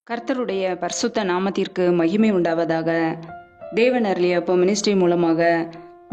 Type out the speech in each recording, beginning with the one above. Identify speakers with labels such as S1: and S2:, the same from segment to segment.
S1: கர்த்தருடைய பரிசுத்த நாமத்திற்கு மகிமை உண்டாவதாக. தேவன் அருளிய அப்போ மினிஸ்ட்ரி மூலமாக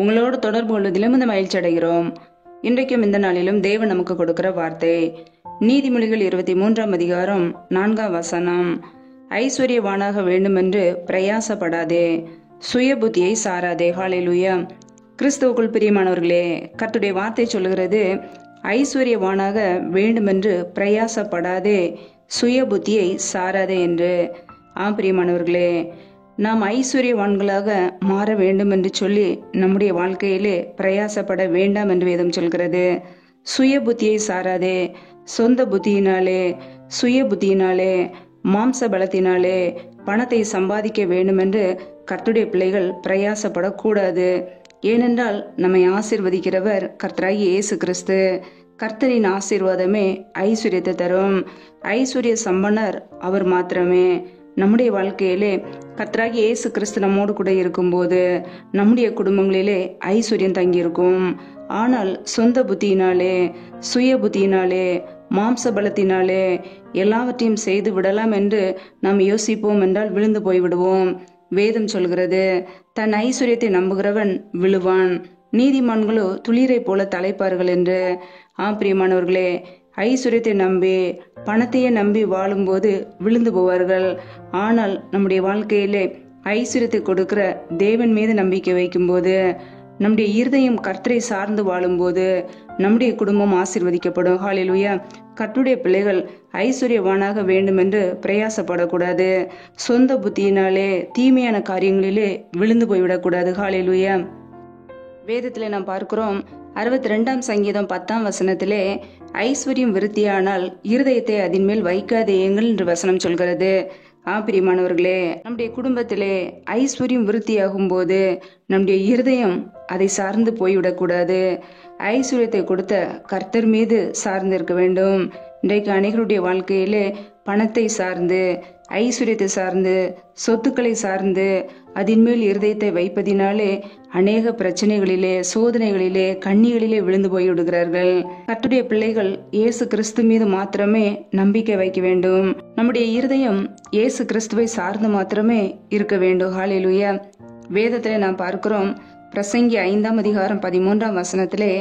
S1: உங்களோடு தொடர்பு கொள்வதிலும் இந்த மகிழ்ச்சி அடைகிறோம். இன்றைக்கும் இந்த நாளிலும் தேவன் நமக்கு கொடுக்கிற வார்த்தை நீதிமொழிகள் 23ஆம் அதிகாரம் 4ஆம் வசனம். ஐஸ்வர்யவானாக வேண்டுமென்று பிரயாசப்படாதே, சுய புத்தியை சாராதே. ஹல்லேலூயா. கிறிஸ்துவுக்குள் பிரியமானவர்களே, கர்த்தருடைய வார்த்தை சொல்லுகிறது, ஐஸ்வர்யவானாக வேண்டுமென்று பிரயாசப்படாதே, சுய புத்தியை சாராதே என்று. பிரியமானவர்களே, நாம் ஐஸ்வர்யவான்களாக மாற வேண்டும் என்று சொல்லி நம்முடைய வாழ்க்கையிலே பிரயாசப்பட வேண்டாம் என்று வேதம் சொல்கிறது. சுய புத்தியை சாராதே. சொந்த புத்தியினாலே, சுய புத்தியினாலே, மாம்ச பலத்தினாலே பணத்தை சம்பாதிக்க வேண்டும் என்று கர்த்தருடைய பிள்ளைகள் பிரயாசப்படக்கூடாது. ஏனென்றால் நம்மை ஆசீர்வதிக்கிறவர் கர்த்தராகிய இயேசு கிறிஸ்து. கர்த்தரின் ஆசீர்வாதமே ஐஸ்வர்யத்தை தரும். ஐஸ்வர்ய சம்பனர் அவர் மாத்திரமே. நம்முடைய வாழ்க்கையிலே கர்த்தராகிய இயேசு கிறிஸ்து நம்மோடு கூட இருக்கும்போது நம்முடைய குடும்பங்களிலே ஐஸ்வர்யம் தங்கியிருக்கும். ஆனால் சொந்த புத்தியினாலே, சுய புத்தியினாலே, மாம்ச பலத்தினாலே எல்லாவற்றையும் செய்து விடலாம் என்று நாம் யோசிப்போம் என்றால் விழுந்து போய்விடுவோம். வேதம் சொல்கிறது, தன் ஐஸ்வர்யத்தை நம்புகிறவன் விழுவான், நீதிமான்களோ துளிரை போல தலைப்பார்கள் என்று. பிரியமானவர்களே, ஐஸ்வர்யத்தை நம்பி, பணத்தையே நம்பி வாழும்போது விழுந்து போவார்கள். ஆனால் நம்முடைய வாழ்க்கையிலே ஐஸ்வர்யத்தை கொடுக்கிற தேவன் மீது நம்பிக்கை வைக்கும்போது, நம்முடைய இருதயம் கர்த்தரை சார்ந்து வாழும்போது நம்முடைய குடும்பம் ஆசீர்வதிக்கப்படும். ஹல்லேலூயா. கர்த்தருடைய பிள்ளைகள் ஐஸ்வர்யவானாக வேண்டும் என்று பிரயாசப்படக்கூடாது. சொந்த புத்தியினாலே தீமையான காரியங்களிலே விழுந்து போய்விடக்கூடாது. ஹல்லேலூயா. வேதத்திலே நாம் பார்க்கிறோம், 62ஆம் சங்கீதம் 10ஆம் வசனத்திலே, ஐஸ்வர்யம் விருத்தியானால் இருதயத்தை அதன் மேல் வைக்காதேயுங்கள் என்று வசனம் சொல்கிறது. பிரியமானவர்களே, நம்முடைய குடும்பத்திலே ஐஸ்வர்யம் விருத்தியாகும் போது நம்முடைய இருதயம் அதை சார்ந்து போய்விடக்கூடாது. ஐஸ்வர்யத்தை கொடுத்த கர்த்தர் மீது சார்ந்து இருக்க வேண்டும். இன்றைக்கு அநேகருடைய வாழ்க்கையிலே பணத்தை சார்ந்து, ஐஸ்வர்யத்தை சார்ந்து, சொத்துக்களை சார்ந்து அதன் மேல் இருதயத்தை வைப்பதினாலே அநேக பிரச்சனைகளிலே, சோதனைகளிலே, கண்ணிகளிலே விழுந்து போய்விடுகிறார்கள். கர்த்தருடைய பிள்ளைகள் இயேசு கிறிஸ்து மீது மாத்திரமே நம்பிக்கை வைக்க வேண்டும். நம்முடைய இருதயம் இயேசு கிறிஸ்துவை சார்ந்து மாத்திரமே இருக்க வேண்டும். ஹல்லேலூயா. வேதத்திலே நாம் பார்க்கிறோம், பிரசங்கி 5ஆம் அதிகாரம் 13ஆம் வசனத்திலே,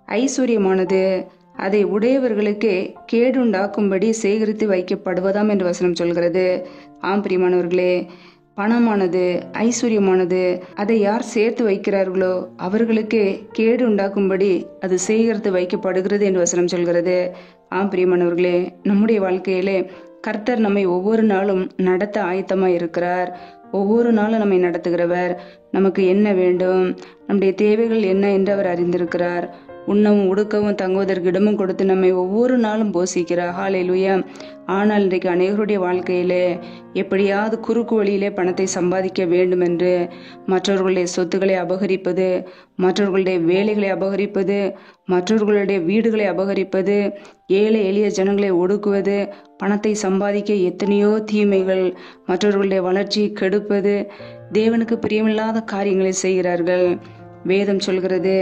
S1: ஐஸ்வர்யமானது அதை உடையவர்களுக்கே கேடுண்டாக்கும்படி சேகரித்து வைக்கப்படுவதாம் என்று வசனம் சொல்கிறது. பிரியமானவர்களே, பணமானது, ஐஸ்வர்யமானது அதை யார் சேர்த்து வைக்கிறார்களோ அவர்களுக்கே கேடு உண்டாக்கும்படி அது சேகரித்து வைக்கப்படுகிறது என்று வசனம் சொல்கிறது. பிரியமானவர்களே, நம்முடைய வாழ்க்கையிலே கர்த்தர் நம்மை ஒவ்வொரு நாளும் நடத்த ஆயத்தமாக இருக்கிறார். ஒவ்வொரு நாளும் நம்மை நடத்துகிறவர். நமக்கு என்ன வேண்டும், நம்முடைய தேவைகள் என்ன என்று அவர் அறிந்திருக்கிறார். உண்ணவும் உடுக்கவும் தங்குவதற்கு இடமும் கொடுத்து நம்மை ஒவ்வொரு நாளும் போஷிக்கிறார். ஹல்லேலூயா. ஆனால் இன்றைக்கு அநேகருடைய வாழ்க்கையிலே எப்படியாவது குறுக்கு வழியிலே பணத்தை சம்பாதிக்க வேண்டும் என்று மற்றவர்களுடைய சொத்துக்களை அபகரிப்பது, மற்றவர்களுடைய வேலைகளை அபகரிப்பது, மற்றவர்களுடைய வீடுகளை அபகரிப்பது, ஏழை எளிய ஜனங்களை ஒடுக்குவது, பணத்தை சம்பாதிக்க எத்தனையோ தீமைகள், மற்றவர்களுடைய வளர்ச்சியை கெடுப்பது, தேவனுக்கு பிரியமில்லாத காரியங்களை செய்கிறார்கள். வேதம் சொல்கிறது,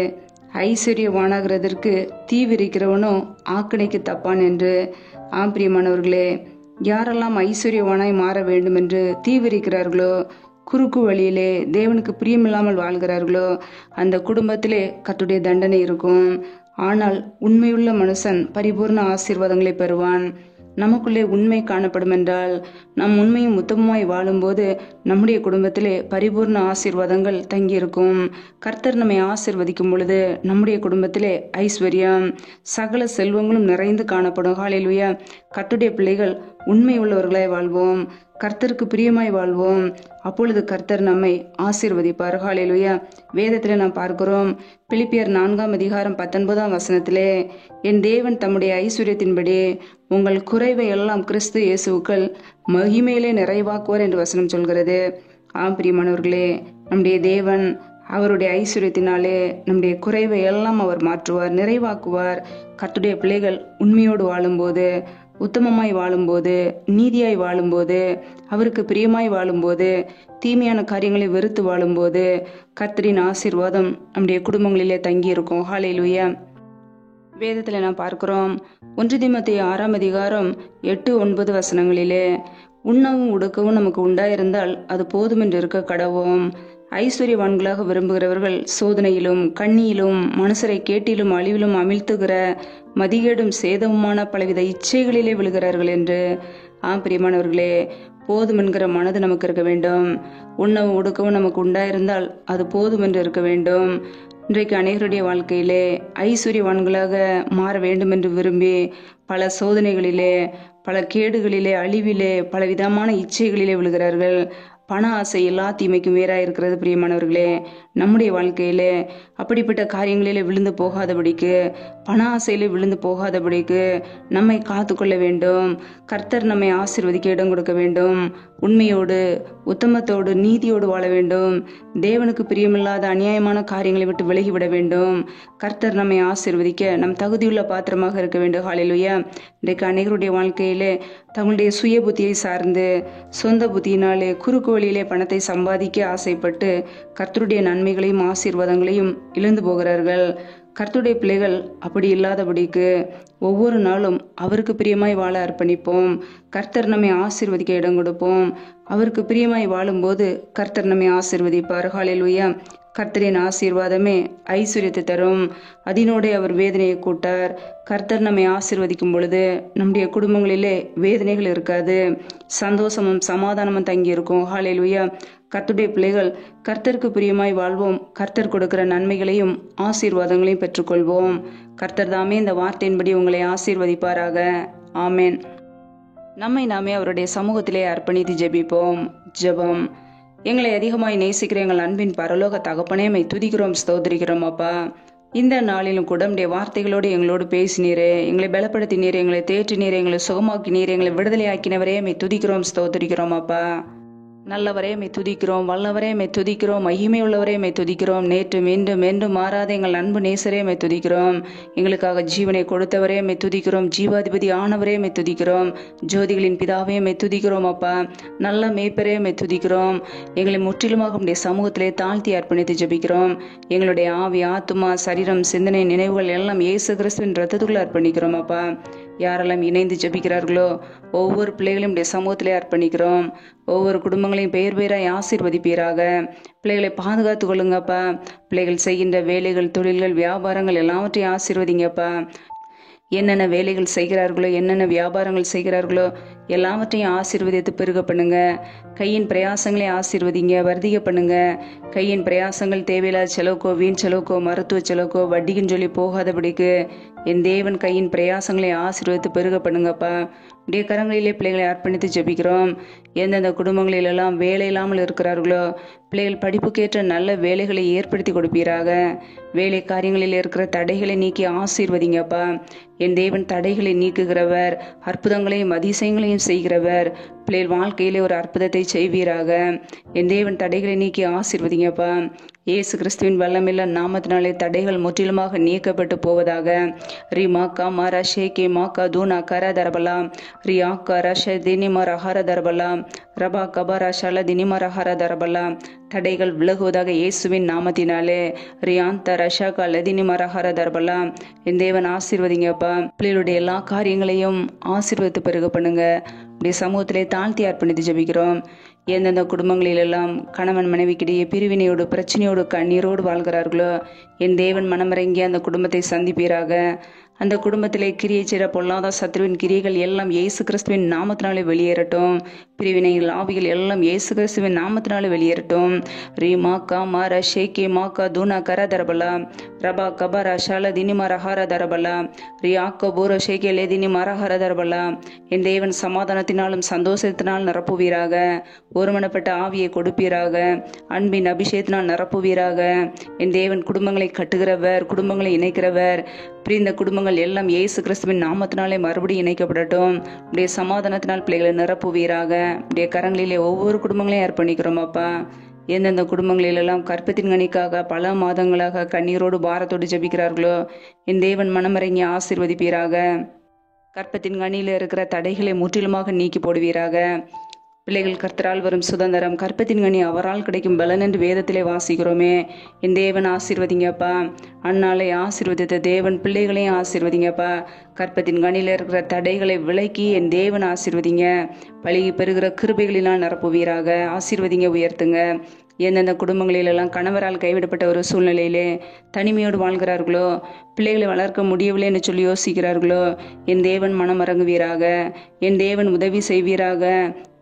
S1: ஐஸ்வர்யவானாகிறதற்கு தீவிரிக்கிறவனோ ஆக்கினைக்கு தப்பான் என்று. பிரியமானவர்களே, யாரெல்லாம் ஐஸ்வர்யவானாய் மாற வேண்டும் என்று தீவிரிக்கிறார்களோ, குறுக்கு வழியிலே தேவனுக்கு பிரியமில்லாமல் வாழ்கிறார்களோ, அந்த குடும்பத்திலே கர்த்தருடைய தண்டனை இருக்கும். ஆனால் உண்மையுள்ள மனுஷன் பரிபூர்ண ஆசீர்வாதங்களை பெறுவான். நமக்குள்ளே உண்மை காணப்படும் என்றால், நாம் உண்மையும் உத்தமமாய் வாழும்போது நம்முடைய குடும்பத்திலே பரிபூர்ண ஆசீர்வாதங்கள் தங்கியிருக்கும். கர்த்தர் நம்மை ஆசீர்வதிக்கும் பொழுது நம்முடைய குடும்பத்திலே ஐஸ்வர்யம், சகல செல்வங்களும் நிறைந்து காணப்படும். ஹல்லேலூயா. கர்த்தருடைய பிள்ளைகள் உண்மை உள்ளவர்களாய் வாழ்வோம், கர்த்தருக்கு பிரியமாய் வாழ்வோம். அப்பொழுது கர்த்தர் நம்மை ஆசீர்வதிப்பார். ஹல்லேலூயா. வேதத்திலே நாம் பார்க்கிறோம், பிலிப்பியர் 4ஆம் அதிகாரம் 19ஆம் வசனத்திலே, என் தேவன் தம்முடைய ஐஸ்வர்யத்தின்படி உங்கள் குறைவை எல்லாம் கிறிஸ்து இயேசுவுக்குள் மகிமையிலே நிறைவாக்குவார் என்று வசனம் சொல்கிறது. பிரியமானவர்களே, நம்முடைய தேவன் அவருடைய ஐஸ்வர்யத்தினாலே நம்முடைய குறைவை எல்லாம் அவர் மாற்றுவார், நிறைவாக்குவார். கர்த்தருடைய பிள்ளைகள் உண்மையோடு வாழும்போது, உத்தமமாய் வாழும்போது, நீதியாய் வாழும்போது, அவருக்கு பிரியமாய் வாழும்போது, தீமையான காரியங்களை வெறுத்து வாழும்போது கர்த்தரின் ஆசீர்வாதம் நம்முடைய குடும்பங்களிலே தங்கி இருக்கும். ஹல்லேலூயா. வேதத்தில் நாம் பார்க்கிறோம், 1 தீமோத்தேயு 6ஆம் அதிகாரம் 8-9 வசனங்களிலே, உண்ணவும் உடுக்கவும் நமக்கு உண்டாயிருந்தால் அது போதுமென்று இருக்க கடவோம். ஐஸ்வர்யவான்களாக விரும்புகிறவர்கள் சோதனையிலும் கண்ணியிலும் மனுஷரை கேட்டிலும் அழிவிலும் அமிழ்த்துகிற மதிகேடும் சேதமுமான பலவித இச்சைகளிலே விழுகிறார்கள் என்று. பிரியமானவர்களே, போதும் என்கிற மனது நமக்கு இருக்க வேண்டும். உண்ணவும் உடுக்கவும் நமக்கு உண்டாயிருந்தால் அது போதும் என்று இருக்க வேண்டும். இன்றைக்கு அநேகருடைய வாழ்க்கையிலே ஐஸ்வர்யவான்களாக மாற வேண்டும் என்று விரும்பி பல சோதனைகளிலே, பல கேடுகளிலே, அழிவிலே, பல விதமான இச்சைகளிலே விழுகிறார்கள். பண ஆசை எல்லா தீமைக்கும் வேறாக இருக்கிறது. பிரியமானவர்களே, நம்முடைய வாழ்க்கையிலே அப்படிப்பட்ட காரியங்களிலே விழுந்து போகாதபடிக்கு, பண ஆசையிலே விழுந்து போகாதபடிக்கு நம்மை காத்து கொள்ள வேண்டும். கர்த்தர் நம்மை ஆசீர்வதிக்க இடம் கொடுக்க வேண்டும். உண்மையோடு, உத்தமத்தோடு, நீதியோடு வாழ வேண்டும். தேவனுக்கு பிரியமில்லாத அநியாயமான காரியங்களை விட்டு விலகிவிட வேண்டும். கர்த்தர் நம்மை ஆசீர்வதிக்க நம் தகுதியுள்ள பாத்திரமாக இருக்க வேண்டும். ஹல்லேலூயா. இன்றைக்கு அநேகருடைய வாழ்க்கையிலே தங்களுடைய சுய புத்தியை சார்ந்து, சொந்த புத்தியினாலே குறுக்கு வழியிலே பணத்தை சம்பாதிக்க ஆசைப்பட்டு கர்த்தருடைய நன்மைகளையும் ஆசீர்வாதங்களையும் இழந்து போகிறார்கள். கர்த்தருடைய பிள்ளைகள் அப்படி இல்லாதபடிக்கு ஒவ்வொரு நாளும் அவருக்கு பிரியமாய் வாழ அர்ப்பணிப்போம். கர்த்தர் நம்மை ஆசீர்வதிக்க இடம் கொடுப்போம். அவருக்கு பிரியமாய் வாழும்போது கர்த்தர் நம்மை ஆசீர்வதிப்பார். ஹல்லேலூயா. கர்த்தரின் ஆசீர்வாதமே ஐஸ்வர்யத்தை தரும், அதனோட அவர் வேதனையை கூட்டார். கர்த்தர் நம்மை ஆசீர்வதிக்கும் பொழுது நம்முடைய குடும்பங்களிலே வேதனைகள் இருக்காது, சந்தோஷமும் சமாதானமும் தங்கி இருக்கும். ஹல்லேலூயா. கர்த்தருடைய பிள்ளைகள் கர்த்தருக்கு பிரியமாய் வாழ்வோம். கர்த்தர் கொடுக்கிற நன்மைகளையும் ஆசீர்வாதங்களையும் பெற்றுக்கொள்வோம். கர்த்தர் தாமே இந்த வார்த்தையின்படி உங்களை ஆசீர்வதிப்பாராக. ஆமேன். நம்மை நாமே அவருடைய சமூகத்திலே அர்ப்பணித்து ஜெபிப்போம். ஜெபம். எங்களை அதிகமாய் நேசிக்கிற எங்கள் அன்பின் பரலோக தகப்பனே, மை துதிக்கிறோம், ஸ்தோத்திரிக்கிறோம் அப்பா. இந்த நாளிலும் கூட உடைய வார்த்தைகளோடு எங்களோடு பேசினீரே, எங்களை பலப்படுத்தினீரே, எங்களை தேற்றினீரே, எங்களை சுகமாக்கினீரே, எங்களை விடுதலையாக்கினவரே, மை துதிக்கிறோம், ஸ்தோத்திரிக்கிறோம் அப்பா. நல்லவரே மை துதிக்கிறோம், வல்லவரே மை துதிக்கிறோம், மகிமை உள்ளவரே மை துதிக்கிறோம், நேற்று மீண்டும் மீண்டும் மாறாத எங்கள் அன்பு நேசரே மை துதிக்கிறோம், எங்களுக்காக ஜீவனை கொடுத்தவரே மை துதிக்கிறோம், ஜீவாதிபதி ஆனவரே மை துதிக்கிறோம், ஜோதிகளின் பிதாவே மை துதிக்கிறோம் அப்பா. நல்ல மேய்ப்பரே மை துதிக்கிறோம். எங்களை முற்றிலுமாக உடைய சமூகத்திலே தாழ்த்தி அர்ப்பணித்து ஜெபிக்கிறோம். எங்களுடைய ஆவி, ஆத்துமா, சரீரம், சிந்தனை, நினைவுகள் எல்லாம் இயேசு கிறிஸ்துவின் ரத்தத்துக்குள்ள அர்ப்பணிக்கிறோம் அப்பா. யாரெல்லாம் இணைந்து ஜெபிக்கிறார்களோ ஒவ்வொரு பிள்ளைகளையும் உடைய சமூகத்திலே அர்ப்பணிக்கிறோம். ஒவ்வொரு குடும்பங்களையும் பெயர் பெயராய் ஆசீர்வதிப்பீராக. பிள்ளைகளை பாதுகாத்து கொள்ளுங்கப்பா. பிள்ளைகள் செய்கின்ற வேலைகள், தொழில்கள், வியாபாரங்கள் எல்லாவற்றையும் ஆசீர்வதிங்கப்பா. என்னென்ன வேலைகள் செய்கிறார்களோ, என்னென்ன வியாபாரங்கள் செய்கிறார்களோ எல்லாவற்றையும் ஆசீர்வதித்து பெருக பண்ணுங்க. கையின் பிரயாசங்களை ஆசீர்வதிங்க, வர்த்திக பண்ணுங்க. கையின் பிரயாசங்கள் தேவையில்லாத செலவுக்கோ, வீண் செலவுக்கோ, மருத்துவ செலவுக்கோ, வட்டிக்குன்னு சொல்லி போகாதபடிக்கு என் தேவன் கையின் பிரயாசங்களை ஆசீர்வதித்து பெருக பண்ணுங்கப்பா. உடைய கரங்களிலே பிள்ளைகளை அர்ப்பணித்து ஜெபிக்கிறோம். எந்தெந்த குடும்பங்களிலெல்லாம் வேலை இல்லாமல் இருக்கிறார்களோ பிள்ளைகள் படிப்புக்கேற்ற நல்ல வேலைகளை ஏற்படுத்தி கொடுப்பீராக. வேலை காரியங்களில் இருக்கிற தடைகளை நீக்கி ஆசீர்வதிங்கப்பா. என் தேவன் தடைகளை நீக்குகிறவர், அற்புதங்களையும் அதிசயங்களையும் செய்கிறவர். பிள்ளைகள் வாழ்க்கையிலே ஒரு அற்புதத்தை செய்வீராக. என் தேவன் தடைகளை நீக்கி ஆசீர்வதிங்கப்பா. இயேசு கிறிஸ்துவின் வல்லமில்ல நாமத்தினாலே தடைகள் முற்றிலுமாக நீக்கப்பட்டு போவதாக. ரி மாக்கா மாரா ஷேகே மாக்கா தூனா கர தரபலா, ரி ஆக்கா ரஷ தினிமர ஹர தரபலா, ரபா கபரா ஷல தினிமர ஹர தரபலா. தடைகள் விலகுவதாக இயேசுவின் நாமத்தினாலே. ரியாந்த ரஷாக்கா லதினிமர ஹர தரபலா. என் தேவன் ஆசீர்வதிங்கப்பா. பிள்ளைகளுடைய எல்லா காரியங்களையும் ஆசீர்வதித்து பெருக பண்ணுங்க. இப்படி சமூகத்திலே தாழ்த்தி அர்ப்பணித்து ஜெபிக்கிறோம். எந்தெந்த குடும்பங்களிலெல்லாம் கணவன் மனைவிக்கிடையே பிரிவினையோடு, பிரச்சனையோடு, கண்ணீரோடு வாழ்கிறார்களோ என் தேவன் மனமிறங்கி அந்த குடும்பத்தை சந்திப்பீராக. அந்த குடும்பத்திலே கிரியை செய்கிற பொல்லாத சத்ருவின் கிரியைகள் எல்லாம் இயேசு கிறிஸ்துவின் நாமத்தினாலே வெளியேறட்டும். பிரிவினைகள், ஆவிகள் எல்லாம் இயேசு கிறிஸ்துவின் நாமத்தினாலே வெளியேறட்டும். ரீ மாக்கா மார ஷேகே மாக்கா தூனா கர தரபலா, ரபா கபரா ஷால தினி மரஹார தரபலா, ரி ஆக்கோ பூர ஷேகே லே தினி மரஹார தரபலா. என் தேவன் சமாதானத்தினாலும் சந்தோஷத்தினால் நிரப்புவீராக. ஒருமனப்பட்ட ஆவியை கொடுப்பீராக. அன்பின் அபிஷேகத்தினால் நிரப்புவீராக. என் தேவன் குடும்பங்களை கட்டுகிறவர், குடும்பங்களை இணைக்கிறவர். பிரிந்த குடும்பங்கள் எல்லாம் இயேசு கிறிஸ்துவின் நாமத்தினாலே மறுபடியும் இணைக்கப்படட்டும். உடைய சமாதானத்தினால் பிள்ளைகளை நிரப்புவீராக. உடைய கரங்களிலே ஒவ்வொரு குடும்பங்களையும் அர்ப்பணிக்கிறோம் அப்பா. எந்தெந்த குடும்பங்களிலெல்லாம் கற்பத்தின் கனிக்காக பல மாதங்களாக கண்ணீரோடு பாரத்தோடு ஜெபிக்கிறார்களோ என் தேவன் மனமிறங்கி ஆசீர்வதிப்பீராக. கற்பத்தின் கனியில இருக்கிற தடைகளை முற்றிலுமாக நீக்கி போடுவீராக. பிள்ளைகள் கர்த்தரால் வரும் சுதந்திரம், கற்பத்தின் கனி அவரால் கிடைக்கும் பலன் என்று வேதத்திலே வாசிக்கிறோமே. என் தேவன் ஆசீர்வதிங்கப்பா. அந்நாளை ஆசீர்வதித்த தேவன் பிள்ளைகளையும் ஆசீர்வதிங்கப்பா. கற்பத்தின் கனியில் இருக்கிற தடைகளை விலக்கி என் தேவன் ஆசீர்வதிங்க. பழகி பெறுகிற கிருபைகளினால் நிரப்புவீராக. ஆசீர்வதிங்க, உயர்த்துங்க. எந்தெந்த குடும்பங்களிலெல்லாம் கணவரால் கைவிடப்பட்ட ஒரு சூழ்நிலையிலே தனிமையோடு வாழ்கிறார்களோ, பிள்ளைகளை வளர்க்க முடியவில்லைன்னு சொல்லி யோசிக்கிறார்களோ, என் தேவன் மனம் இறங்குவீராக. என் தேவன் உதவி செய்வீராக.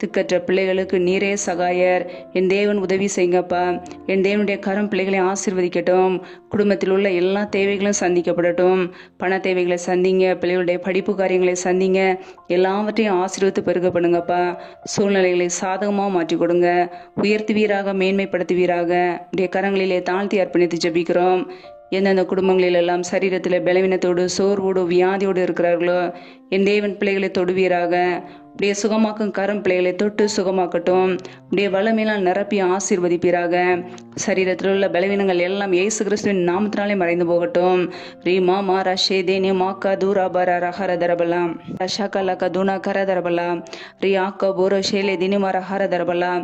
S1: திக்கற்ற பிள்ளைகளுக்கு நீரே சகாயர். என் தேவன் உதவி செய்யுங்கப்பா. என் தேவனுடைய கரம் பிள்ளைகளை ஆசீர்வதிக்கட்டும். குடும்பத்தில் உள்ள எல்லா தேவைகளும் சந்திக்கப்படட்டும். பண தேவைகளை சந்திங்க, பிள்ளைகளுடைய படிப்பு காரியங்களை சந்திங்க. எல்லாவற்றையும் ஆசீர்வதித்து பெருக பண்ணுங்கப்பா. சூழ்நிலைகளை சாதகமாக மாற்றி கொடுங்க. உயர்த்துவீராக, மேன்மைப்படுத்துவீராக. உடைய கரங்களிலே தாழ்த்தி அர்ப்பணித்து ஜெபிக்கிறோம். எந்தெந்த குடும்பங்களில் எல்லாம் சரீரத்தில் பலவீனத்தோடு, சோர்வோடு, வியாதியோடு இருக்கிறார்களோ, என் தேவன் பிள்ளைகளை தொடுவீராக. உடைய சுகமாக்கும் கரம் பிள்ளைகளை தொட்டு சுகமாக்கட்டும். உடைய வல்லமையினால் நிரப்பி ஆசீர்வதிப்பீராக. சரீரத்தில் உள்ள பலவீனங்கள் எல்லாம் இயேசு கிறிஸ்துவின் நாமத்தினாலே மறைந்து போகட்டும். ரீமா மாரா ஷேதேனே மாக்கா தூரா பாரா ரஹர தரபலாம் ரஷாக்கலக்க தூணா கர தரபலாம் ரியாக்கா போரோ ஷேலே தினிமார ஹர தரபலாம்.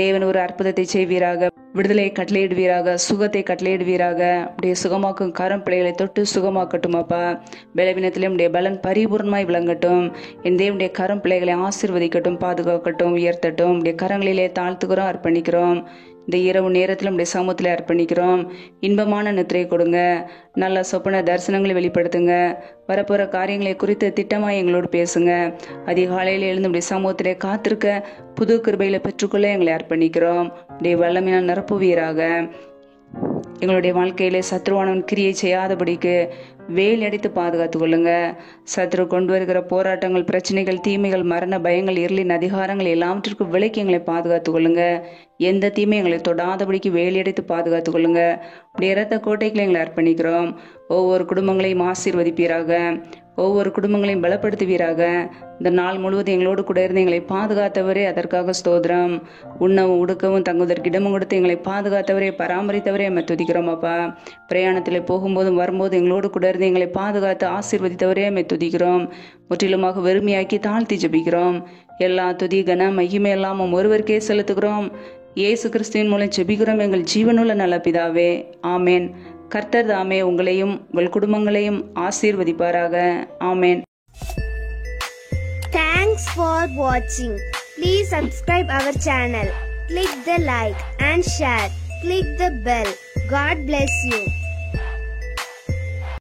S1: தேவன் ஒரு அற்புதத்தை செய்வீராக. விடுதலை கட்டளையிடுவீராக. சுகத்தை கட்டளையிடுவீராக. உடைய சுகமாக்கும் கரம் பிள்ளைகளை தொட்டு சுகமாக்கட்டும் அப்பா. பலவீனத்திலே உடைய பலன் பரிபூர்ணமாய் விளங்கட்டும். என் தேவனுடைய கரம் பிள்ளைகளை ஆசீர்வதிக்கட்டும், பாதுகாக்கட்டும், உயர்த்தட்டும். உடைய கரங்களிலே தாழ்த்துக்கிறோம், அர்ப்பணிக்கிறோம். இந்த இரவு நேரத்தில் நம்முடைய சமூகத்தில் அர்ப்பணிக்கிறோம். இன்பமான நித்திரை கொடுங்க. நல்ல சொப்பன தரிசனங்களை வெளிப்படுத்துங்க. வரப்போகிற காரியங்களை குறித்து திட்டமாக எங்களோடு பேசுங்க. அதிகாலையில் எழுந்து நம்முடைய சமூகத்திலே காத்திருக்க புது கிருபையில பெற்றுக்கொள்ள எங்களை அர்ப்பணிக்கிறோம். உடைய வல்லமையால் நிரப்புவீராக. எங்களுடைய வாழ்க்கையிலே சத்ருவானவன் கிரியை செய்யாதபடிக்கு வேல் அடித்து பாதுகாத்து கொள்ளுங்க. சத்ரு கொண்டு வருகிற போராட்டங்கள், பிரச்சனைகள், தீமைகள், மரண பயங்கள், இருளின் அதிகாரங்கள் எல்லாவற்றிற்கும் விலக்கி எங்களை பாதுகாத்து கொள்ளுங்க. எந்த தீமை எங்களை தொடாதபடிக்கு வேலி அடித்து பாதுகாத்து கொள்ளுங்க. உடைய இரத்த கோட்டைகளை எங்களை அர்ப்பணிக்கிறோம். ஒவ்வொரு குடும்பங்களையும் ஆசீர்வதிப்பீராக. ஒவ்வொரு குடும்பங்களையும் பலப்படுத்துவீராக. இந்த நாள் முழுவதும் எங்களோடு கூட இருந்து எங்களை பாதுகாத்தவரே, அதற்காக ஸ்தோத்திரம். உண்ணவும் உடுக்கவும் தங்குவதற்கு இடமும் கொடுத்து எங்களை பாதுகாத்தவரே, பராமரித்தவரே எம்மை துதிக்கிறோம் அப்பா. பிரயாணத்தில் போகும்போதும் வரும்போது எங்களோடு கூட இருந்து எங்களை பாதுகாத்து ஆசீர்வதித்தவரே எம்மை துதிக்கிறோம். முற்றிலுமாக வெறுமையாக்கி தாழ்த்தி ஜெபிக்கிறோம். எல்லா துதி கன மகிமை எல்லாம் ஒருவருக்கே செலுத்துகிறோம். இயேசு கிறிஸ்துவின் மூலம் ஜெபிக்கிறோம் எங்கள் ஜீவனுள்ள நல்ல பிதாவே, ஆமேன். கர்த்தர் தாமே உங்களையும் உங்கள் குடும்பங்களையும் ஆசீர்வதிப்பாராக. ஆமேன்.
S2: Thanks for watching. Please subscribe our channel. Click the like and share. Click the bell. God bless you.